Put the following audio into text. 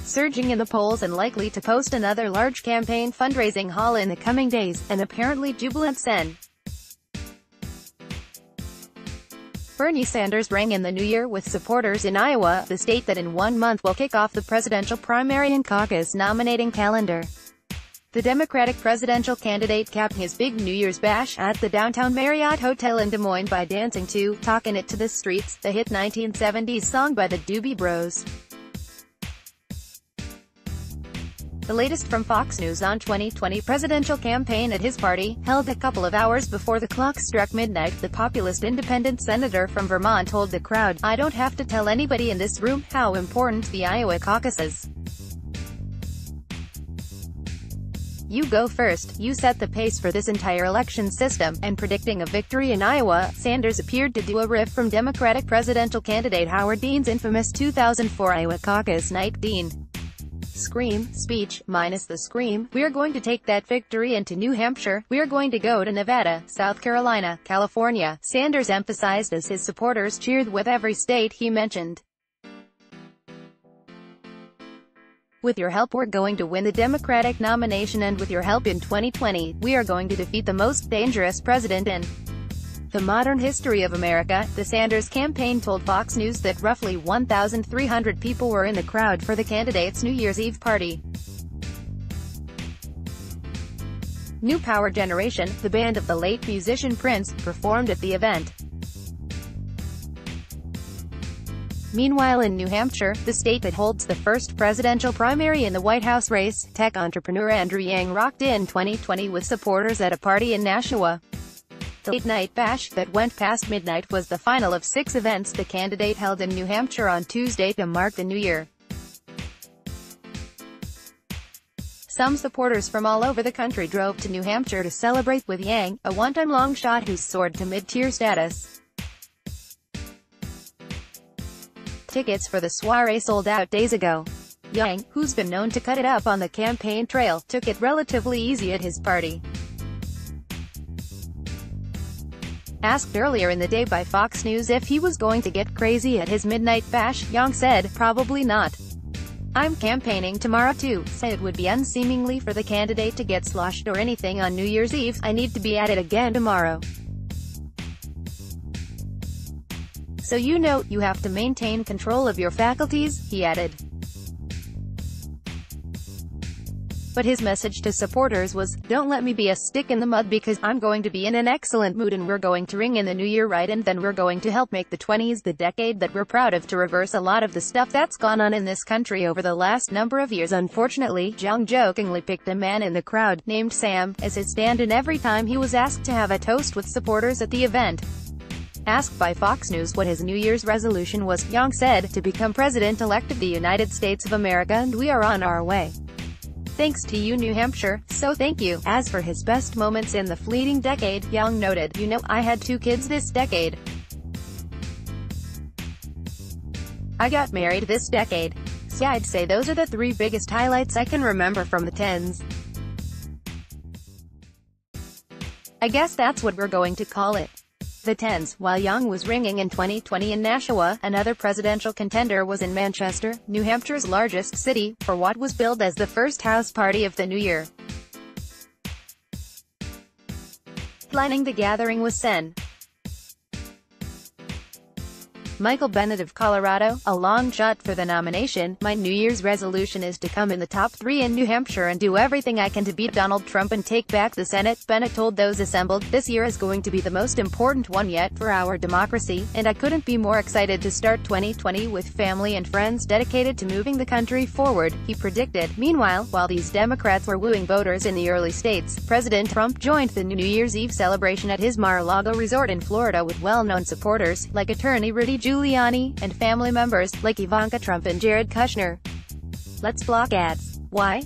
surging in the polls and likely to post another large campaign fundraising haul in the coming days, and apparently jubilant Sen. Bernie Sanders rang in the new year with supporters in Iowa, the state that in 1 month will kick off the presidential primary and caucus nominating calendar. The Democratic presidential candidate capped his big New Year's bash at the downtown Marriott Hotel in Des Moines by dancing to "Talkin' It to the Streets," the hit 1970s song by the Doobie Bros. The latest from Fox News on 2020 presidential campaign at his party, held a couple of hours before the clock struck midnight, the populist independent senator from Vermont told the crowd, "I don't have to tell anybody in this room how important the Iowa caucus is. You go first, you set the pace for this entire election system," and predicting a victory in Iowa, Sanders appeared to do a riff from Democratic presidential candidate Howard Dean's infamous 2004 Iowa caucus night. Dean scream speech, minus the scream, "We're going to take that victory into New Hampshire, we're going to go to Nevada, South Carolina, California," Sanders emphasized as his supporters cheered with every state he mentioned. "With your help we're going to win the Democratic nomination, and with your help in 2020, we are going to defeat the most dangerous president in the modern history of America," the Sanders campaign told Fox News that roughly 1,300 people were in the crowd for the candidate's New Year's Eve party. New Power Generation, the band of the late musician Prince, performed at the event. Meanwhile in New Hampshire, the state that holds the first presidential primary in the White House race, tech entrepreneur Andrew Yang rocked in 2020 with supporters at a party in Nashua. The late-night bash, that went past midnight, was the final of 6 events the candidate held in New Hampshire on Tuesday to mark the new year. Some supporters from all over the country drove to New Hampshire to celebrate with Yang, a one-time long shot who's soared to mid-tier status. Tickets for the soiree sold out days ago. Yang, who's been known to cut it up on the campaign trail, took it relatively easy at his party. Asked earlier in the day by Fox News if he was going to get crazy at his midnight bash, Yang said, "Probably not. I'm campaigning tomorrow too, so it would be unseemly for the candidate to get sloshed or anything on New Year's Eve. I need to be at it again tomorrow. So you know, you have to maintain control of your faculties," he added. But his message to supporters was, "Don't let me be a stick in the mud, because I'm going to be in an excellent mood and we're going to ring in the new year right, and then we're going to help make the 20s the decade that we're proud of, to reverse a lot of the stuff that's gone on in this country over the last number of years." Unfortunately, Yang jokingly picked a man in the crowd, named Sam, as his stand-in every time he was asked to have a toast with supporters at the event. Asked by Fox News what his New Year's resolution was, Yang said, "To become president-elect of the United States of America, and we are on our way. Thanks to you, New Hampshire, so thank you." As for his best moments in the fleeting decade, Yang noted, "You know, I had 2 kids this decade. I got married this decade. So I'd say those are the 3 biggest highlights I can remember from the 10s. I guess that's what we're going to call it. The 10s." While Yang was ringing in 2020 in Nashua, another presidential contender was in Manchester, New Hampshire's largest city, for what was billed as the first house party of the new year. Planning the gathering was Sen. Michael Bennet of Colorado, a long shot for the nomination. "My New Year's resolution is to come in the top 3 in New Hampshire and do everything I can to beat Donald Trump and take back the Senate," Bennet told those assembled. "This year is going to be the most important one yet for our democracy, and I couldn't be more excited to start 2020 with family and friends dedicated to moving the country forward," he predicted. Meanwhile, while these Democrats were wooing voters in the early states, President Trump joined the New Year's Eve celebration at his Mar-a-Lago resort in Florida with well-known supporters, like attorney Rudy Giuliani, and family members, like Ivanka Trump and Jared Kushner. Let's block ads. Why?